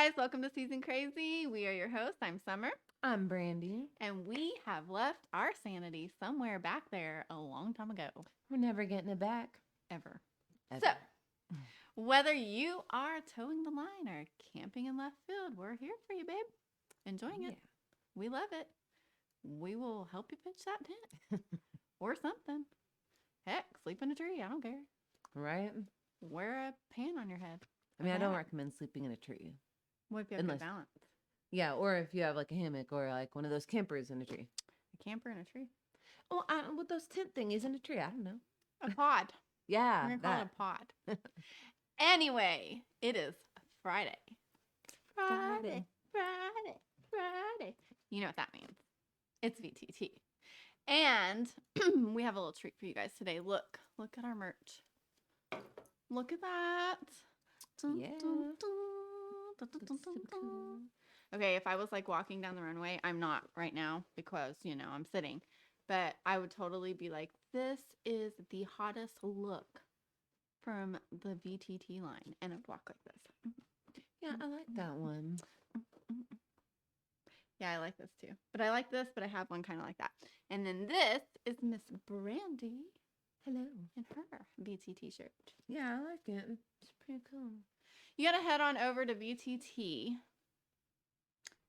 guys, welcome to Season Crazy. We are your hosts. I'm Summer. I'm Brandy. And we have left our sanity somewhere back there a long time ago. We're never getting it back. Ever. Ever. So, whether you are towing the line or camping in left field, we're here for you, babe. Enjoying it. We love it. We will help you pitch that tent or something. Heck, sleep in a tree. I don't care. Right? Wear a pan on your head. I mean, I don't recommend sleeping in a tree. What if you have good balance? Yeah, or if you have like a hammock or like one of those campers in a tree. A camper in a tree? Well, with those tent thingies in a tree, I don't know. A pod. Yeah, we're gonna call it a pod. Anyway, it is Friday. Friday. You know what that means. It's VTT. And we have a little treat for you guys today. Look at our merch. Look at that. Yeah. Okay, if I was like walking down the runway, I'm not right now because, I'm sitting. But I would totally be like, this is the hottest look from the VTT line. And I'd walk like this. Yeah, I like that one. Yeah, I like this too. But I like this, but I have one kind of like that. And then this is Miss Brandy. Hello. In her VTT shirt. Yeah, I like it. It's pretty cool. You got to head on over to VTT.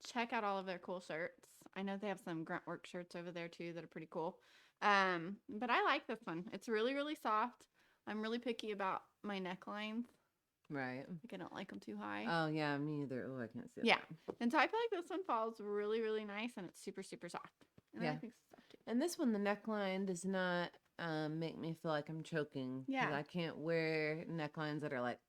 Check out all of their cool shirts. I know they have some grunt work shirts over there too that are pretty cool. But I like this one. It's really, really soft. I'm really picky about my necklines. Right. Like I don't like them too high. Oh, yeah, me either. Oh, I can't see it. Yeah. And so I feel like this one falls really, really nice and it's super, super soft. And yeah. I think it's soft too. And this one, the neckline does not make me feel like I'm choking. Yeah. I can't wear necklines that are like,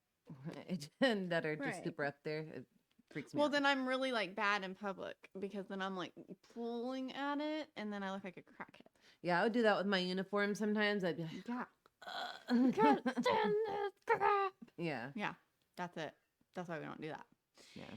that are just super up there. It freaks me out. Well, then I'm really like bad in public because then I'm like pulling at it and then I look like a crackhead. Yeah, I would do that with my uniform sometimes. I'd be like, yeah. Can't stand this crap. Yeah. Yeah, that's it. That's why we don't do that. Yeah.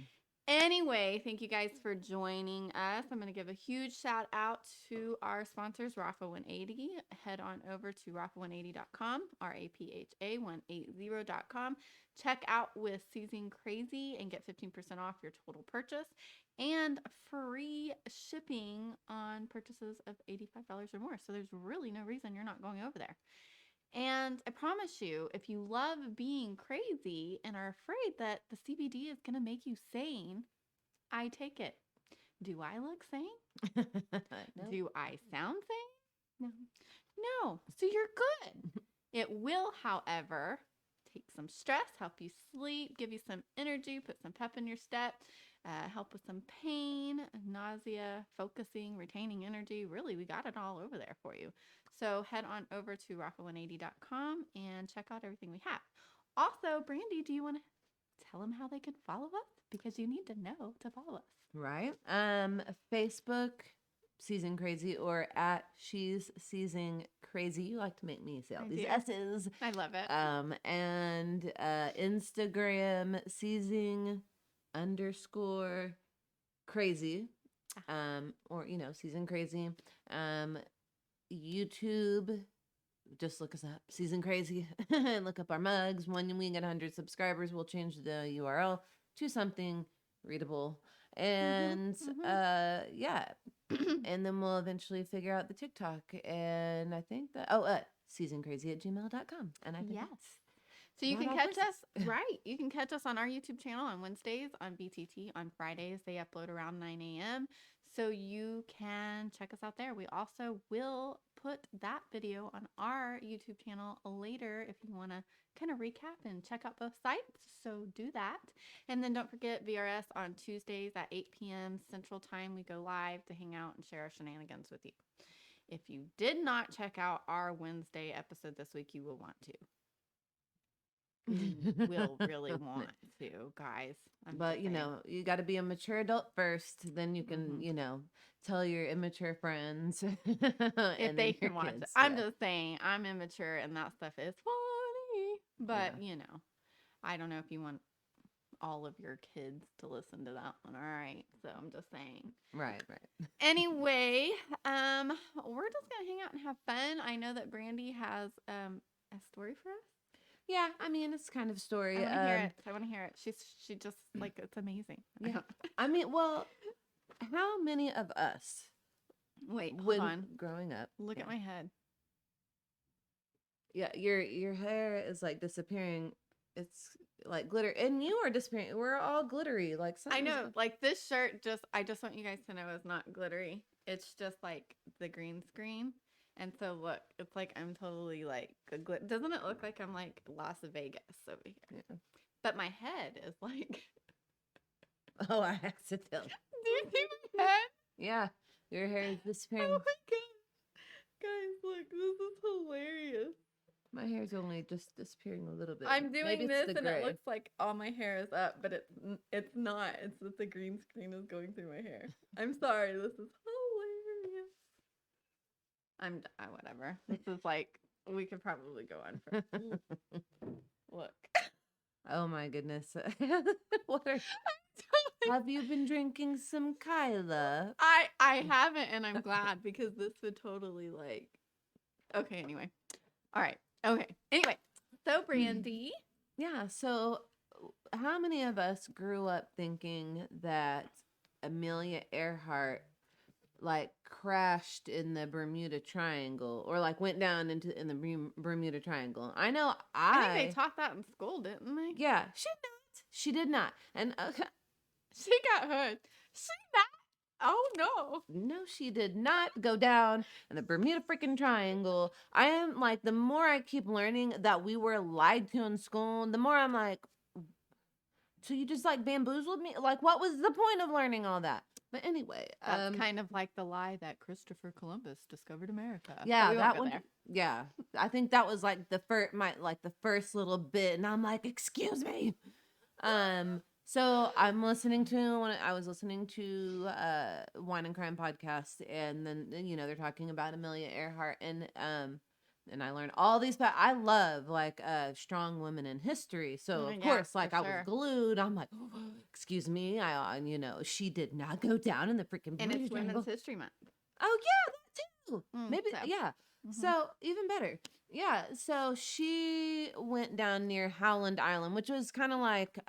Anyway, thank you guys for joining us. I'm going to give a huge shout out to our sponsors, Rafa 180. Head on over to rafa180.com, RAPHA180.com. Check out with Season Crazy and get 15% off your total purchase and free shipping on purchases of $85 or more. So there's really no reason you're not going over there. And I promise you, if you love being crazy and are afraid that the CBD is going to make you sane, I take it. Do I look sane? No. Do I sound sane? No. No. So you're good. It will, however, take some stress, help you sleep, give you some energy, put some pep in your step, help with some pain, nausea, focusing, retaining energy. Really, we got it all over there for you. So head on over to rafa180.com and check out everything we have. Also, Brandy, do you want to tell them how they can follow us? Because you need to know to follow us. Right. Facebook, Season Crazy, or at She's Season Crazy. You like to make me say all these S's. I love it. And Instagram, Season_Crazy. Or, Season Crazy. YouTube, just look us up, Season Crazy, and look up our mugs. When we get 100 subscribers, we'll change the URL to something readable. And yeah, and then we'll eventually figure out the TikTok. And I think that seasoncrazy@gmail.com. And I think yes. So you can catch us, right. You can catch us on our YouTube channel on Wednesdays, on VTT. On Fridays, they upload around 9 a.m. So you can check us out there. We also will put that video on our YouTube channel later if you want to kind of recap and check out both sites. So do that. And then don't forget VRS on Tuesdays at 8 p.m. Central Time. We go live to hang out and share our shenanigans with you. If you did not check out our Wednesday episode this week, you will want to. Will really want to, guys. But you got to be a mature adult first, then you can tell your immature friends if they can watch it. I'm just saying I'm immature and that stuff is funny, but I don't know if you want all of your kids to listen to that one. All right, so I'm just saying. Right. Anyway, we're just gonna hang out and have fun. I know that Brandy has a story for us. Yeah, I mean, it's kind of a story. I want to hear it. I want to hear it. She just like, it's amazing. Yeah. I mean, well, how many of us Wait, hold when on. growing up? Look at my head. Yeah, your hair is like disappearing. It's like glitter, and you are disappearing. We're all glittery. Like I know, like this shirt. I just want you guys to know it's not glittery. It's just like the green screen. And so look, it's like I'm totally like doesn't it look like I'm like Las Vegas over here? Yeah. But my head is like. Oh, I accidentally. Do you see my head? Yeah, your hair is disappearing. Oh my god, guys, look, this is hilarious. My hair's only just disappearing a little bit. I'm doing Maybe this it's the and gray. it looks like all my hair is up, but it's not. It's that the green screen is going through my hair. I'm sorry. This is hilarious. Whatever. This is like, we could probably go on for. Look. Oh my goodness. What are Have you been drinking some Kyla? I haven't, and I'm glad because this would totally like. Okay. Anyway. All right. Okay. Anyway. So Brandy. Yeah. So, how many of us grew up thinking that Amelia Earhart like crashed in the Bermuda Triangle or like went down in the Bermuda Triangle? I know I think they taught that in school, didn't they? Yeah, she did not. And she got hood. She not. Oh no. No, she did not go down in the Bermuda freaking Triangle. I am like, the more I keep learning that we were lied to in school, the more I'm like, so you just like bamboozled me? Like, what was the point of learning all that? But anyway, that's kind of like the lie that Christopher Columbus discovered America. Yeah, that one. There. Yeah, I think that was like the first little bit, and I'm like, excuse me. So I was listening to Wine and Crime podcast, and then they're talking about Amelia Earhart, and I learned all these. But I love like strong women in history, so of course, like I was glued. I'm like, oh, excuse me, she did not go down in the freaking. And it's Women's History Month. Oh yeah, that too. Maybe yeah. So even better. Yeah, so she went down near Howland Island, which was kind of like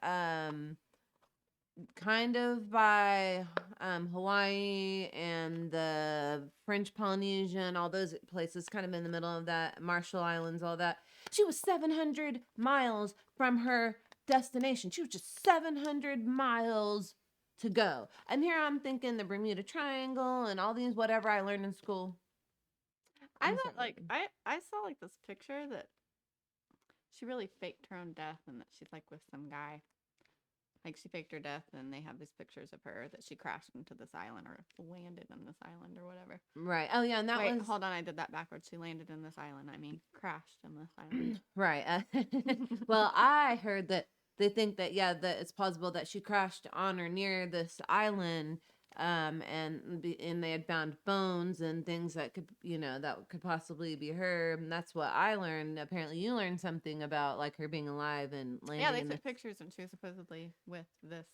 kind of by Hawaii and the French Polynesia and all those places, kind of in the middle of that, Marshall Islands, all that. She was 700 miles from her destination. She was just 700 miles to go. And here I'm thinking the Bermuda Triangle and all these whatever I learned in school. I thought like I saw like this picture that she really faked her own death and that she's like with some guy. Like she faked her death and they have these pictures of her that she crashed into this island or landed on this island or whatever. Right. Oh yeah, and that was hold on, I did that backwards. She landed in this island. I mean crashed in this island. Right. Well, I heard that they think that that it's possible that she crashed on or near this island. And they had found bones and things that could, that could possibly be her. And that's what I learned. Apparently, you learned something about like her being alive and landing. Yeah, they took pictures and she was supposedly with this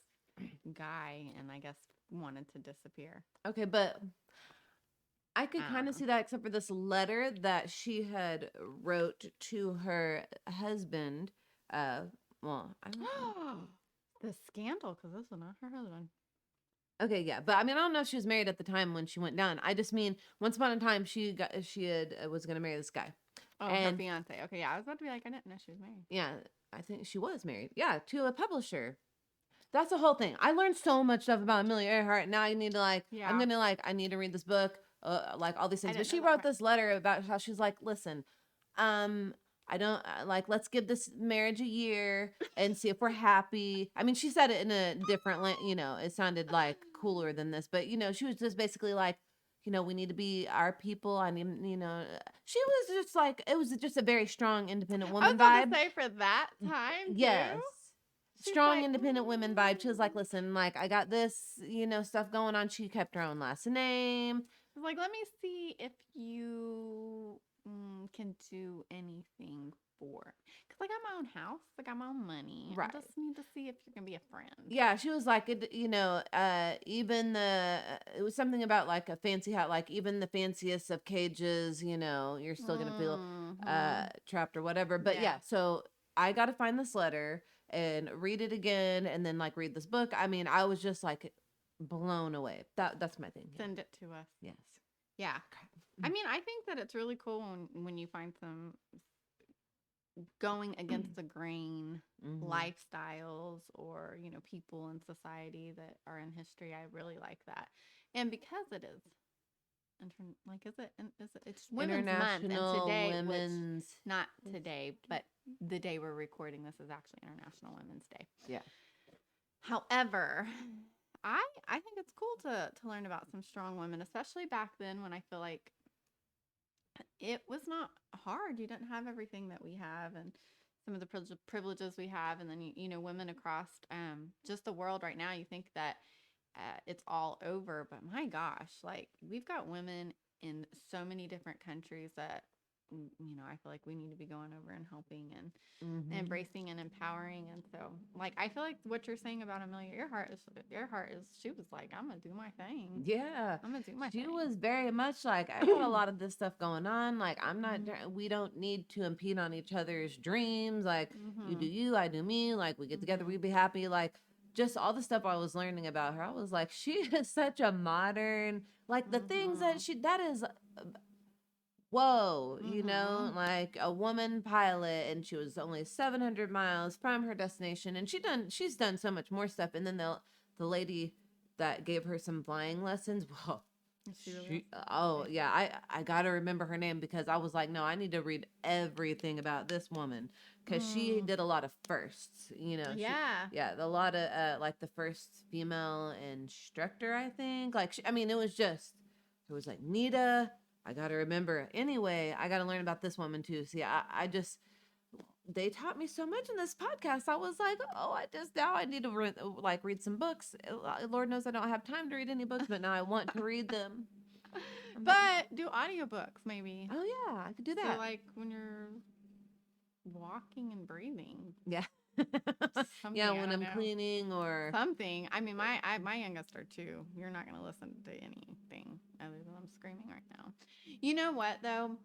guy, and I guess wanted to disappear. Okay, but I could kind of see that, except for this letter that she had wrote to her husband. Well, I don't know. The scandal, because this was not her husband. Okay, yeah, but I mean, I don't know if she was married at the time when she went down. I just mean, once upon a time, she was going to marry this guy. Oh, her fiance. Okay, yeah, I was about to be like, I didn't know she was married. Yeah, I think she was married. Yeah, to a publisher. That's the whole thing. I learned so much stuff about Amelia Earhart. Now I need to I need to read this book, like all these things. But she wrote this letter about how she's like, listen, I don't let's give this marriage a year and see if we're happy. I mean, she said it in a different, it sounded like cooler than this, but she was just basically like, we need to be our people. I need, she was just like, it was just a very strong, independent woman vibe. I was about to say for that time. Yes. Strong, independent women vibe. She was like, listen, like I got this, stuff going on. She kept her own last name. I was like, let me see if you can do anything for, because I got my own house, I got my own money. Right. I just need to see if you're gonna be a friend. Yeah, she was like, even it was something about like a fancy house, like even the fanciest of cages, you're still gonna feel trapped or whatever. But yeah, so I got to find this letter and read it again and then like read this book. I mean, I was just like blown away. That's my thing. Send it to us. Yes. Yeah. I mean, I think that it's really cool when you find some going against the grain lifestyles or, you know, people in society that are in history. I really like that. And because it is it's Women's Month, and today, Women's, not today, but the day we're recording this is actually International Women's Day. Yeah. However, I think it's cool to learn about some strong women, especially back then when I feel like it was not hard. You didn't have everything that we have and some of the privileges we have. And then, you know, women across just the world right now, you think that it's all over, but my gosh, like we've got women in so many different countries that, you know, I feel like we need to be going over and helping and embracing and empowering. And so, like, I feel like what you're saying about Amelia Earhart is she was like, I'm gonna do my thing. Yeah, I'm gonna do my thing. She was very much like, I got a lot of this stuff going on. Like, I'm not. We don't need to impede on each other's dreams. Like, you do you, I do me. Like, we get together, we be happy. Like, just all the stuff I was learning about her, I was like, she is such a modern. Like the things that is. Whoa, you know, like a woman pilot, and she was only 700 miles from her destination, and she's done so much more stuff. And then the lady that gave her some flying lessons, well, I gotta remember her name because I was like, no, I need to read everything about this woman because she did a lot of firsts, you know. A lot of like the first female instructor, I think. Like, it was like Nita. I got to remember. Anyway, I got to learn about this woman too. See, they taught me so much in this podcast. I was like, now I need to read some books. Lord knows I don't have time to read any books, but now I want to read them. But do audiobooks maybe. Oh yeah, I could do that. So like when you're walking and breathing. Yeah. When I'm cleaning or something. I mean, my youngest are 2. You're not going to listen to anything other than I'm screaming right now. You know what though?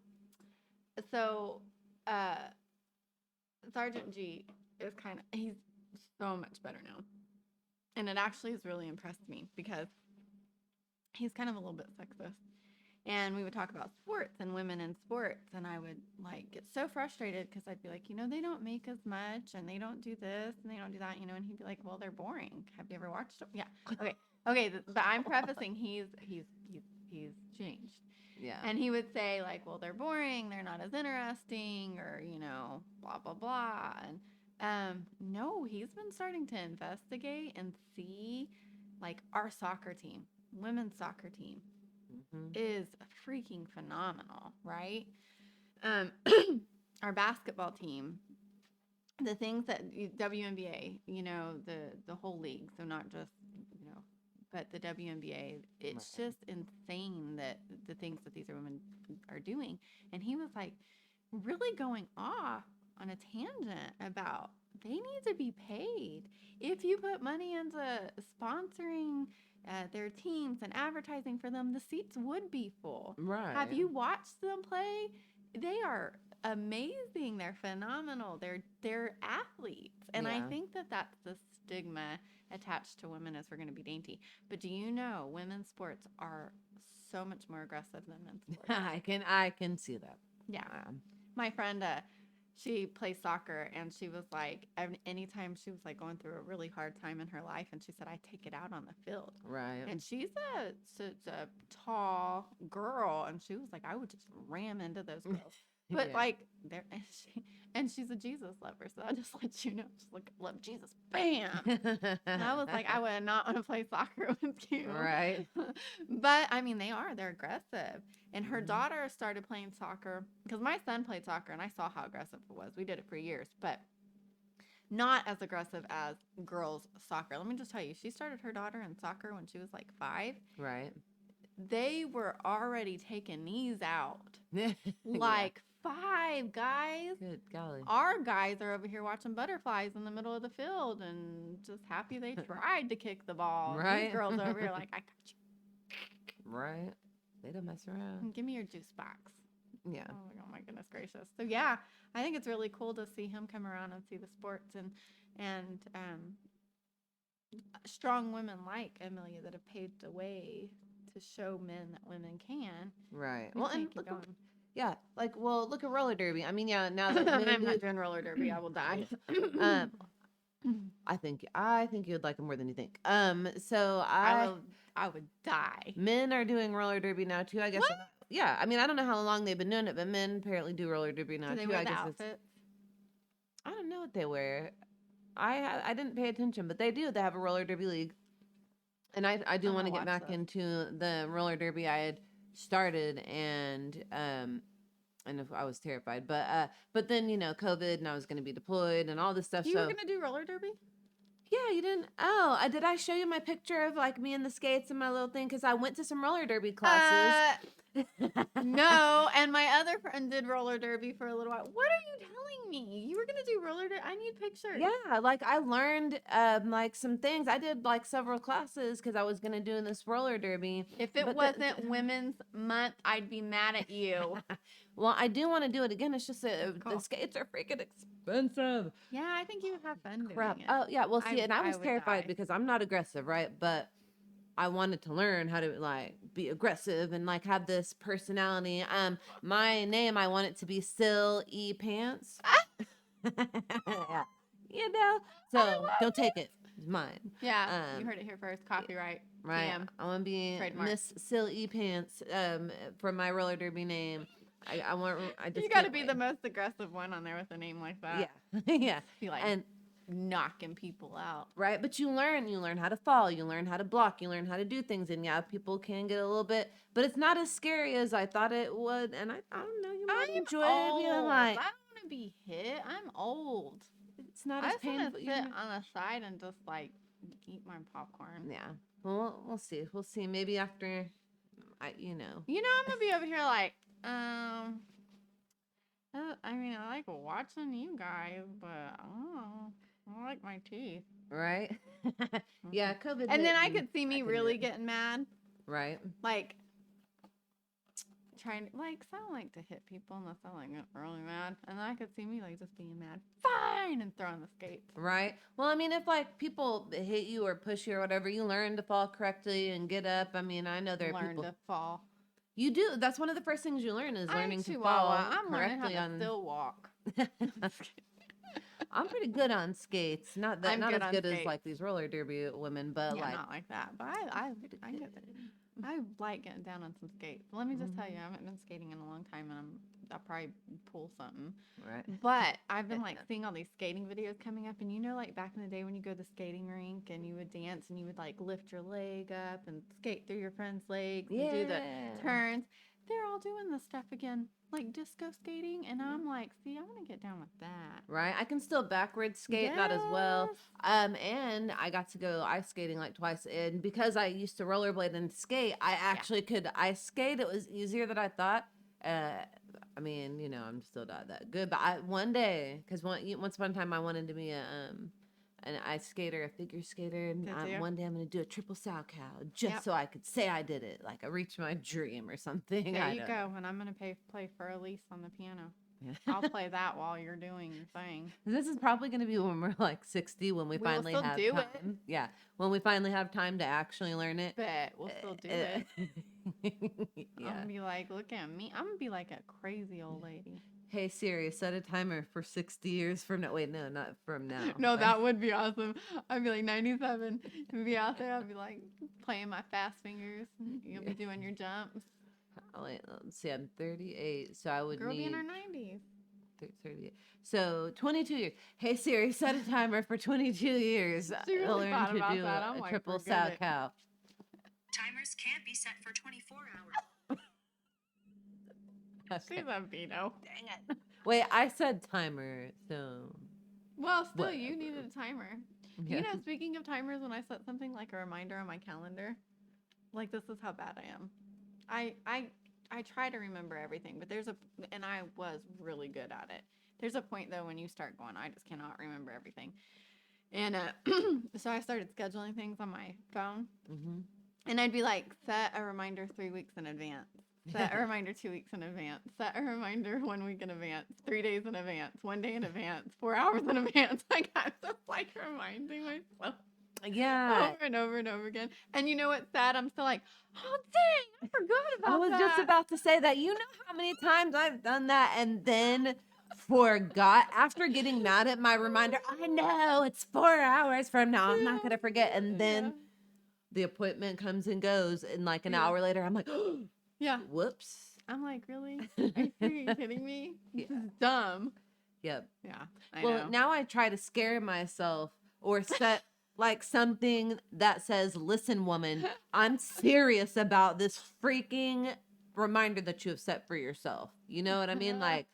So, Sergeant G is he's so much better now. And it actually has really impressed me because he's kind of a little bit sexist. And we would talk about sports and women in sports. And I would like get so frustrated because I'd be like, you know, they don't make as much and they don't do this and they don't do that, you know. And he'd be like, well, they're boring. Have you ever watched them? Yeah. Okay. But I'm prefacing he's changed. Yeah. And he would say like, well, they're boring. They're not as interesting or, you know, blah, blah, blah. And no, he's been starting to investigate and see like our soccer team, women's soccer team. Is freaking phenomenal, right? Our basketball team, the things that WNBA, you know, the whole league, so not just, you know, but the WNBA, it's just insane that the things that these women are doing. And he was like really going off on a tangent about they need to be paid. If you put money into sponsoring their teams and advertising for them, the seats would be full. Right. Have you watched them play? They are amazing. They're phenomenal. They're athletes. And I think that that's the stigma attached to women as we're going to be dainty. But do you know women's sports are so much more aggressive than men's sports? I can see that. Yeah. My friend, she plays soccer, and she was like, anytime she was like going through a really hard time in her life, and she said, I take it out on the field. Right. And she's such a tall girl, and she was like, I would just ram into those girls. But like, she's a Jesus lover, so I just let you know, just like, love Jesus, bam. And I was like, I would not want to play soccer with you. Right. But I mean, they're aggressive. And her daughter started playing soccer because my son played soccer and I saw how aggressive it was. We did it for years, but not as aggressive as girls soccer. Let me just tell you, she started her daughter in soccer when she was like 5. Right. They were already taking knees out. Like 5 guys. Good golly. Our guys are over here watching butterflies in the middle of the field and just happy they tried to kick the ball. Right. These girls over here like, I got you. Right. They don't mess around. Give me your juice box. Yeah. Oh my goodness gracious. So yeah, I think it's really cool to see him come around and see the sports and strong women like Amelia that have paved the way to show men that women can. Right. We Well, can't and keep look, going. yeah, like, well, look at roller derby. I mean, yeah, now that men I'm do, not doing roller derby. I will die. um, I think you would like it more than you think. So I would die. men are doing roller derby now too. I guess. What? Yeah. I mean, I don't know how long they've been doing it, but men apparently do roller derby now Do they too. wear I the guess outfits? I don't know what they wear. I didn't pay attention, but they do. They have a roller derby league, and I do I'm want gonna to get watch back this. into the roller derby I had started, and if I was terrified, but then COVID, and I was going to be deployed and all this stuff. You So were gonna do roller derby? yeah, you didn't. Oh, did I show you my picture of like me and the skates and my little thing? Because I went to some roller derby classes. No, and my other friend did roller derby for a little while. What are you telling me? You were gonna do roller derby? I need pictures. Yeah, like I learned like some things. I did like several classes because I was gonna do this roller derby. If it But wasn't Women's Month, I'd be mad at you. well, I do want to do it again. It's just that Cool. the skates are freaking expensive. Yeah, I think you would have fun Crap. doing it. Oh yeah. Well, see, and I was would terrified die. because I'm not aggressive, right? But I wanted to learn how to like be aggressive and like have this personality. My name, I want it to be Sil E Pants. Yeah. So don't take it. It's mine. Yeah, you heard it here first. Copyright. Right. TM. I want to be Trademark. Miss Sil E Pants. For my roller derby name. I just You got to can't be wait. the most aggressive one on there with a name like that. Yeah. Yeah. Be like And knocking people out. right, but you learn how to fall, you learn how to block, you learn how to do things, and yeah, people can get a little bit, but it's not as scary as I thought it would, and I don't know, you might enjoy it being like, I don't want to be hit. I'm old. it's not I as just want painful. to sit on the side and just like eat my popcorn. Yeah, well, we'll see, maybe after I'm gonna be over here like, I mean, I like watching you guys, but I don't know. I like my teeth. right. Yeah, COVID And then hit I could see me I couldn't do really it. getting mad. Right. Like, trying to, like, I don't like to hit people unless I like get really mad. And then I could see me, like, just being mad. Fine! And throwing the skates. Right. Well, I mean, if like people hit you or push you or whatever, you learn to fall correctly and get up. I mean, I know there are Learn people. to fall. You do. That's one of the first things you learn is learning to Chihuahua. fall I'm learning how correctly to on. still walk. I'm pretty good on skates. Not I'm not good as on good as skates. like these roller derby women, but Yeah, like not like that. But I like getting down on some skates. Let me just tell you, I haven't been skating in a long time, and I'll probably pull something. right. But I've been like seeing all these skating videos coming up, and like back in the day when you go to the skating rink and you would dance and you would like lift your leg up and skate through your friend's legs and do the turns. They're all doing this stuff again, like disco skating, and I'm like, see, I want to get down with that. Right. I can still backwards skate, not as well. And I got to go ice skating like twice, and because I used to rollerblade and skate, I actually could ice skate. It was easier than I thought. I mean, I'm still not that good, but one day, because once upon a time I wanted to be an ice skater, a figure skater, and one day I'm going to do a triple sow cow just so I could say I did it, like I reached my dream or something. There you go, and I'm going to play for Elise on the piano. I'll play that while you're doing your thing. This is probably going to be when we're like 60, when we finally have time. It. Yeah, when we finally have time to actually learn it. But we'll still do it. Yeah. I'm going to be like, look at me. I'm going to be like a crazy old lady. Hey Siri, set a timer for 60 years from now. Wait, no, not from now. No, that would be awesome. I'd be like 97. You'd be out there. I'd be like playing my fast fingers. You'll be doing your jumps. Wait, let's see. I'm 38, so I would Girl need. Be in her 90s. 38. So 22 years. Hey Siri, set a timer for 22 years. She really learn thought to about do that. I'm a like, triple forget sow it. cow. Timers can't be set for 24 hours. She's a veto. Dang it. Wait, I said timer, so. Well, still, What? you needed a timer. Yeah. Speaking of timers, when I set something like a reminder on my calendar, like this is how bad I am. I try to remember everything, but and I was really good at it. There's a point though when you start going, I just cannot remember everything. And so I started scheduling things on my phone, Mm-hmm. and I'd be like, set a reminder 3 weeks in advance. Set a reminder 2 weeks in advance. Set a reminder 1 week in advance, 3 days in advance, 1 day in advance, 4 hours in advance. Like, I'm just like reminding myself Yeah. over and over and over again. And you know what's sad? I'm still like, oh, dang, I forgot about I was that. just about to say that. You know how many times I've done that and then forgot after getting mad at my reminder. I know it's 4 hours from now. I'm not going to forget. And then the appointment comes and goes. And like an hour later, I'm like, oh, yeah. whoops. I'm like, really? Are you kidding me? This is dumb. Yep. Yeah. I know. Now I try to scare myself or set like something that says, listen, woman, I'm serious about this freaking reminder that you have set for yourself. You know what I mean? Like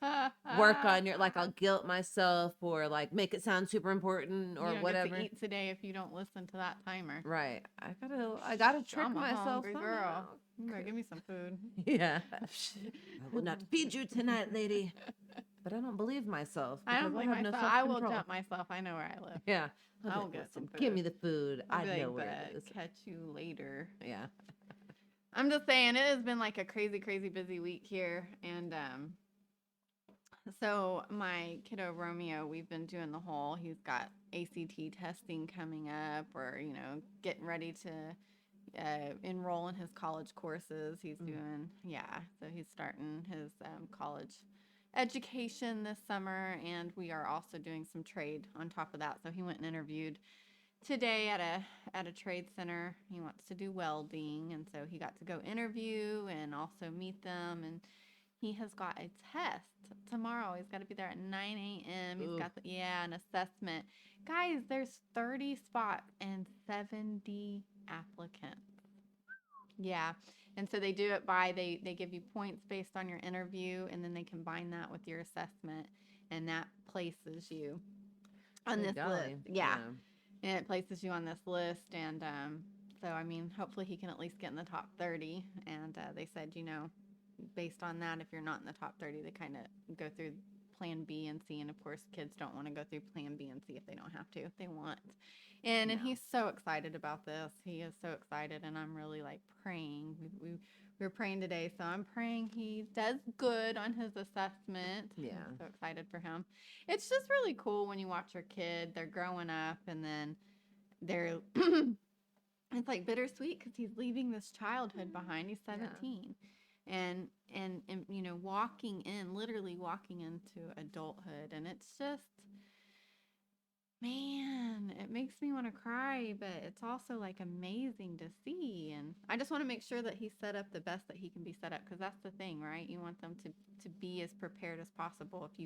work on your, like I'll guilt myself or like make it sound super important or you don't whatever. Get to eat today if you don't listen to that timer. Right. I gotta trick I'm a myself. hungry somehow. girl. You better give me some food. Yeah. I will not feed you tonight, lady. But I don't believe myself. I don't believe have myself. no I will self-control. jump myself. I know where I live. Yeah. I will like, get some "Listen, give food. me the food. I'll I be know like, where it is." catch you later. Yeah. I'm just saying, it has been like a crazy, crazy busy week here. And so my kiddo Romeo, we've been doing the whole, he's got ACT testing coming up, or, you know, getting ready to enroll in his college courses. He's doing, so he's starting his college education this summer, and we are also doing some trade on top of that. So he went and interviewed today at a trade center. He wants to do welding, and so he got to go interview and also meet them. And he has got a test tomorrow. He's got to be there at 9 a.m. He's got an assessment. Guys, there's 30 spots and 70 applicants. Yeah. And so they do it by, they give you points based on your interview, and then they combine that with your assessment, and that places you on this list. Yeah. And it places you on this list. And so, I mean, hopefully he can at least get in the top 30. And they said, you know, based on that, if you're not in the top 30, they kind of go through plan B and C. And of course, kids don't want to go through plan B and C if they don't have to, if they want. And he's so excited about this. He is so excited. And I'm really like praying. We were praying today. So I'm praying he does good on his assessment. Yeah. I'm so excited for him. It's just really cool when you watch your kid. They're growing up, and then they're it's like bittersweet because he's leaving this childhood behind. He's 17. And you know, literally walking into adulthood. And it's just, man, it makes me want to cry, but it's also like amazing to see. And I just want to make sure that he's set up the best that he can be set up, because that's the thing, right? You want them to be as prepared as possible if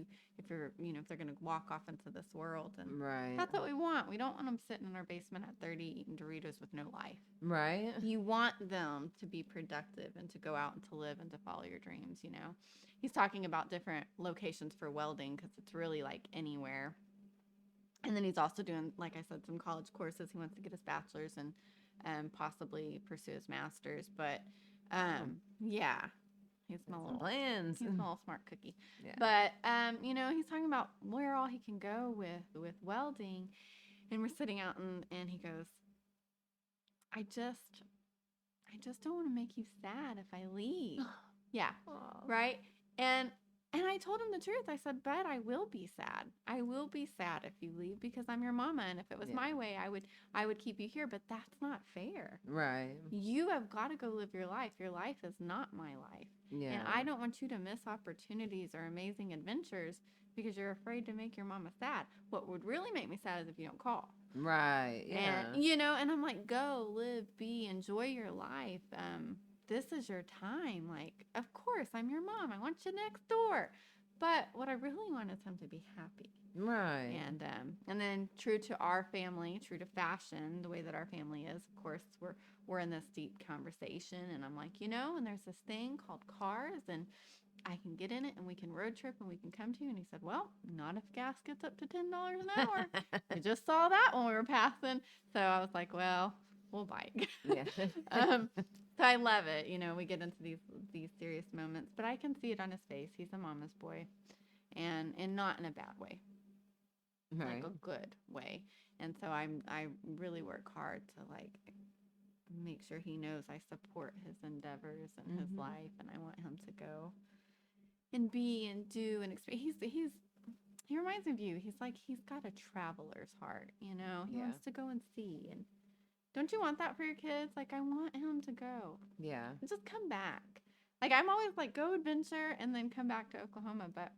you're you know, if they're going to walk off into this world. And that's what we want. We don't want them sitting in our basement at 30 eating Doritos with no life. Right. You want them to be productive and to go out and to live and to follow your dreams, you know. He's talking about different locations for welding, because it's really like anywhere. And then he's also doing, like I said, some college courses. He wants to get his bachelor's and possibly pursue his master's. But yeah, he's my little plans. He's my little smart cookie. Yeah. But you know, he's talking about where all he can go with welding. And we're sitting out, and he goes, I just don't want to make you sad if I leave. Yeah. Aww. Right. And I told him the truth. I said, "But I will be sad. I will be sad if you leave, because I'm your mama, and if it was my way, I would keep you here. But that's not fair. Right. You have got to go live your life. Your life is not my life. Yeah. And I don't want you to miss opportunities or amazing adventures because you're afraid to make your mama sad. What would really make me sad is if you don't call." Right. Yeah. And, you know, and I'm like, go, live, be, enjoy your life. This is your time. Like, of course, I'm your mom. I want you next door. But what I really want is him to be happy. Right. And then true to our family, true to fashion, the way that our family is, of course, we're in this deep conversation. And I'm like, you know, and there's this thing called cars, and I can get in it, and we can road trip, and we can come to you. And he said, well, not if gas gets up to $10 an hour. I just saw that when we were passing. So I was like, well, we'll bike. Yeah. So I love it. You know, we get into these serious moments, but I can see it on his face. He's a mama's boy, and not in a bad way, right. like a good way. And so I really work hard to like make sure he knows I support his endeavors and his life, and I want him to go and be and do and experience. He reminds me of you. He's got a traveler's heart, you know. He wants to go and see. And don't you want that for your kids? Like, I want him to go. Yeah. And just come back. Like, I'm always like, go adventure and then come back to Oklahoma. But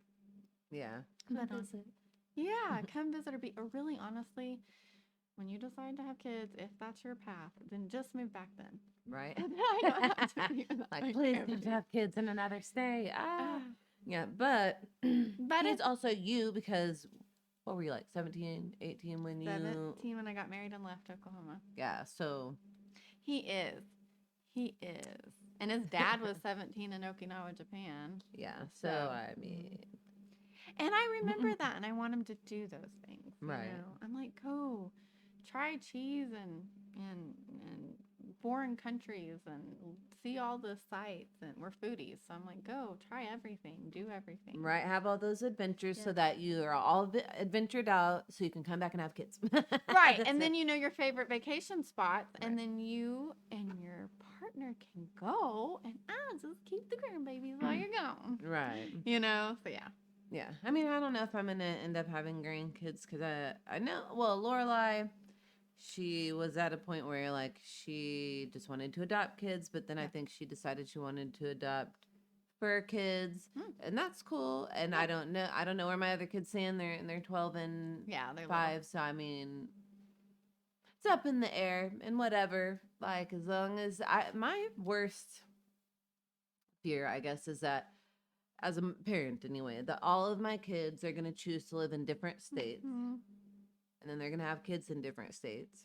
yeah, come visit. Yeah, come visit or really honestly, when you decide to have kids, if that's your path, then just move back then. Right. I don't have to be like, please don't have kids in another state. Yeah, but But it's also you because what were you like 17, 18 when you 17 when I got married and left Oklahoma. Yeah, so he is. And his dad was 17 in Okinawa, Japan. Yeah, so I mean, and I remember that, and I want him to do those things. Right. You know? I'm like, go try cheese and foreign countries and see all the sights, and we're foodies, so I'm like, go try everything, do everything. Right, have all those adventures so that you are all adventured out, so you can come back and have kids. Right, and then you know your favorite vacation spots, and then you and your partner can go, and just keep the grandbabies while you're gone. Right. You know, so yeah. Yeah, I mean, I don't know if I'm gonna end up having grandkids because I know. Well, Lorelai, she was at a point where like she just wanted to adopt kids, but then I think she decided she wanted to adopt fur kids, and that's cool. And I don't know where my other kids stand. They're 12 and they're 5, little. so I mean, it's up in the air and whatever. Like as long as my worst fear, I guess, is that as a parent anyway, that all of my kids are gonna choose to live in different states. And then they're going to have kids in different states.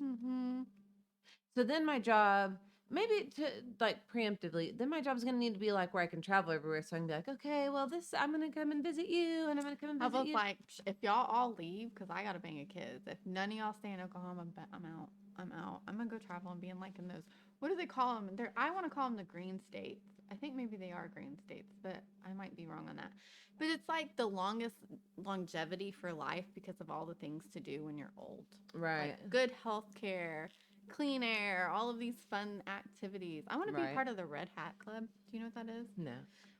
So then my job, maybe to like preemptively, then my job's going to need to be like where I can travel everywhere. So I can be like, okay, well, I'm going to come and visit you. And I'm going to come and visit I was you. like, if y'all all leave, because I got a bang of kids, if none of y'all stay in Oklahoma, I'm out. I'm going to go travel and be in like in those, what do they call them? I want to call them the green states. I think maybe they are green states, but I might be wrong on that. But it's like the longest longevity for life because of all the things to do when you're old. Right. Like good health care, clean air, all of these fun activities. I want to be part of the Red Hat Club. Do you know what that is? No.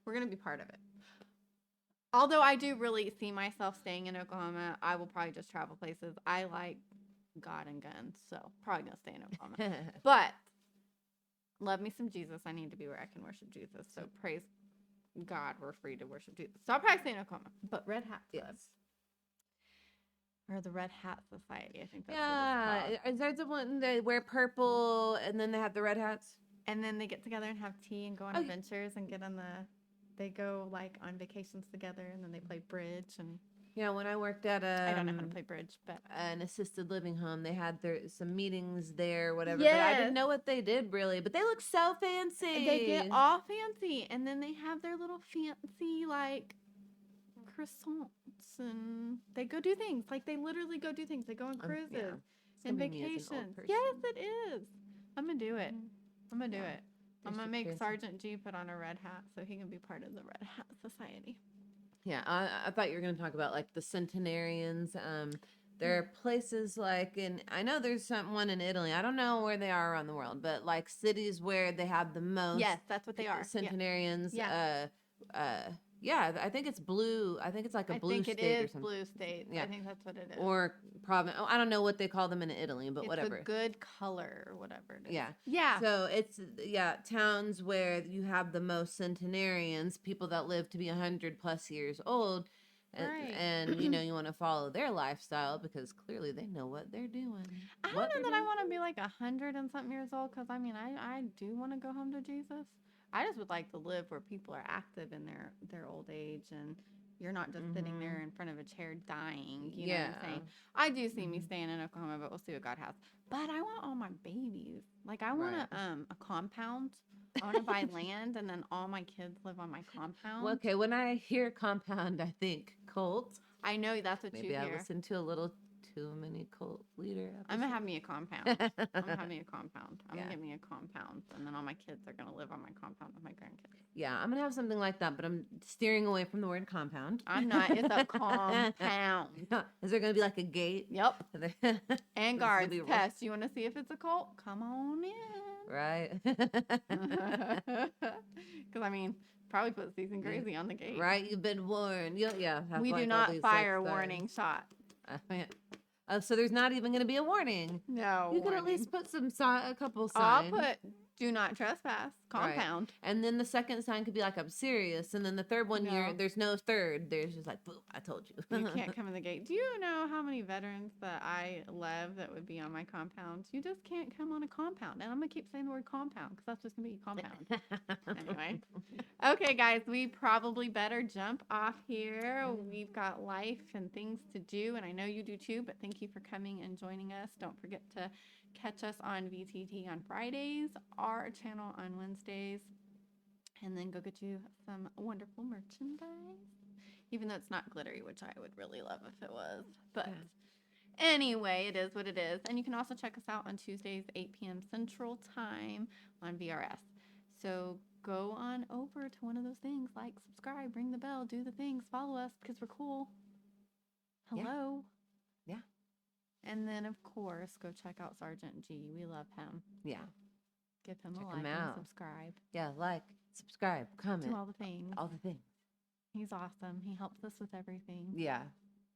We're going to be part of it. Although I do really see myself staying in Oklahoma, I will probably just travel places. I like God and guns, so probably going to stay in Oklahoma. But love me some Jesus. I need to be where I can worship Jesus. So praise God, we're free to worship Jesus. So I'll probably stay in Oklahoma. But Red Hat Club. Yes. Or the Red Hat Society. I think that's what it's called. Is there the one they wear purple and then they have the red hats? And then they get together and have tea and go on adventures and they go like on vacations together and then they play bridge and. Yeah, when I worked at I don't know how to play bridge, but an assisted living home, they had some meetings there, whatever. Yes. But I didn't know what they did really. But they look so fancy. They get all fancy, and then they have their little fancy like croissants, and they go do things. Like they literally go do things. They go on cruises and vacations. Yes, it is. I'm gonna do it. I'm gonna do it. I'm gonna make Sergeant G put on a red hat so he can be part of the Red Hat Society. Yeah, I thought you were going to talk about like the centenarians. There are places like I know there's one in Italy. I don't know where they are around the world, but like cities where they have the most. Yes, that's what they are. Centenarians. Yeah. Yeah, I think it's blue. I think it's like a blue state or something. I think it is blue state. Yeah. I think that's what it is. Or province. I don't know what they call them in Italy, but whatever. It's a good color or whatever it is. Yeah. Yeah. So it's, towns where you have the most centenarians, people that live to be 100+ years old. And you know, you want to follow their lifestyle because clearly they know what they're doing. I don't know that I want to be like 100 and something years old because I mean, I do want to go home to Jesus. I just would like to live where people are active in their old age and you're not just sitting there in front of a chair dying. You know what I'm saying? I do see me staying in Oklahoma, but we'll see what God has. But I want all my babies. Like I want a compound. I want to buy land and then all my kids live on my compound. Well, okay, when I hear compound, I think cult. I know that's what you hear. Maybe I listen to a little too many cult leader episodes. I'm gonna have me a compound. I'm gonna have me a compound. I'm gonna get me a compound, and then all my kids are gonna live on my compound with my grandkids. Yeah, I'm gonna have something like that, but I'm steering away from the word compound. I'm not. It's a compound. Is there gonna be like a gate? Yep. And guards. Test. You want to see if it's a cult? Come on in. Right. Because I mean, probably put Season Crazy on the gate. Right. You've been warned. Yeah. Have We like do all not these, fire like, warning shot. So there's not even going to be a warning. No. You could at least put a couple I'll signs. put do not trespass compound. Right. And then the second sign could be like, I'm serious. And then the third one, there's no third. There's just like, boom, I told you. You can't come in the gate. Do you know how many veterans that I love that would be on my compound? You just can't come on a compound. And I'm going to keep saying the word compound because that's just going to be compound. Anyway. Okay, guys, we probably better jump off here. We've got life and things to do, and I know you do too, but thank you for coming and joining us. Don't forget to catch us on VTT on Fridays, our channel on Wednesdays, and then go get you some wonderful merchandise. Even though it's not glittery, which I would really love if it was. But anyway, it is what it is. And you can also check us out on Tuesdays, 8 p.m. Central Time on VRS. So go on over to one of those things, like, subscribe, ring the bell, do the things, follow us because we're cool. Hello. Yeah. And then, of course, go check out Sergeant G. We love him. Yeah. Give him Check a like him and out. subscribe. Yeah, like, subscribe, comment. Do all the things. All the things. He's awesome. He helps us with everything. Yeah.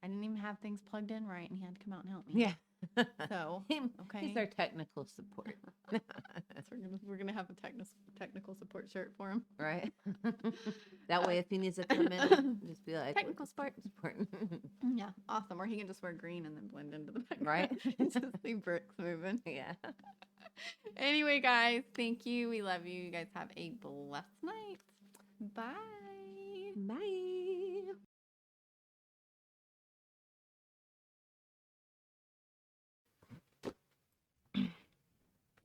I didn't even have things plugged in right, and he had to come out and help me. Yeah. So, okay. He's our technical support. So we're gonna have a technical support shirt for him. Right. That way, if he needs to come in, just be like technical support. Yeah, awesome. Or he can just wear green and then blend into the background. Right. Just see bricks moving. Yeah. Anyway, guys, thank you. We love you. You guys have a blessed night. Bye. Bye.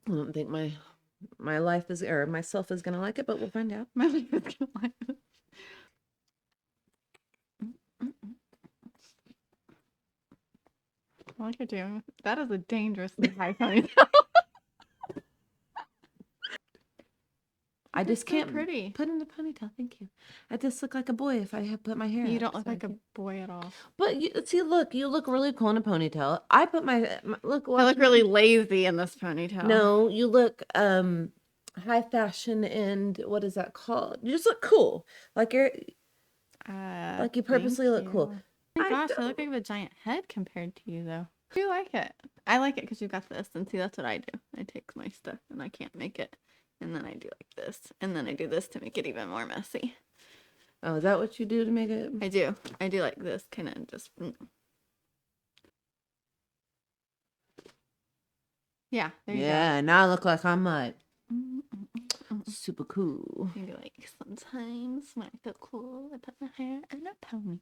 I don't think my life is, or myself is gonna like it, but we'll find out. My life is gonna like it. I like you're doing. That is a dangerously high ponytail. I just can't pretty. Put in a ponytail. Thank you. I just look like a boy if I have put my hair. You up, don't look so like a boy at all. But you look really cool in a ponytail. I put my look. I look really lazy in this ponytail. No, you look high fashion and what is that called? You just look cool. Like you're like you purposely look cool. Oh my gosh, I look like I have a giant head compared to you though. I do like it. I like it because you've got this, and see, that's what I do. I take my stuff and I can't make it, and then I do like this, and then I do this to make it even more messy. Oh, is that what you do to make it? I do like this, kind of just. Yeah, there you go. Yeah, now I look like I'm like super cool. Maybe like sometimes when I feel cool, I put my hair in a ponytail.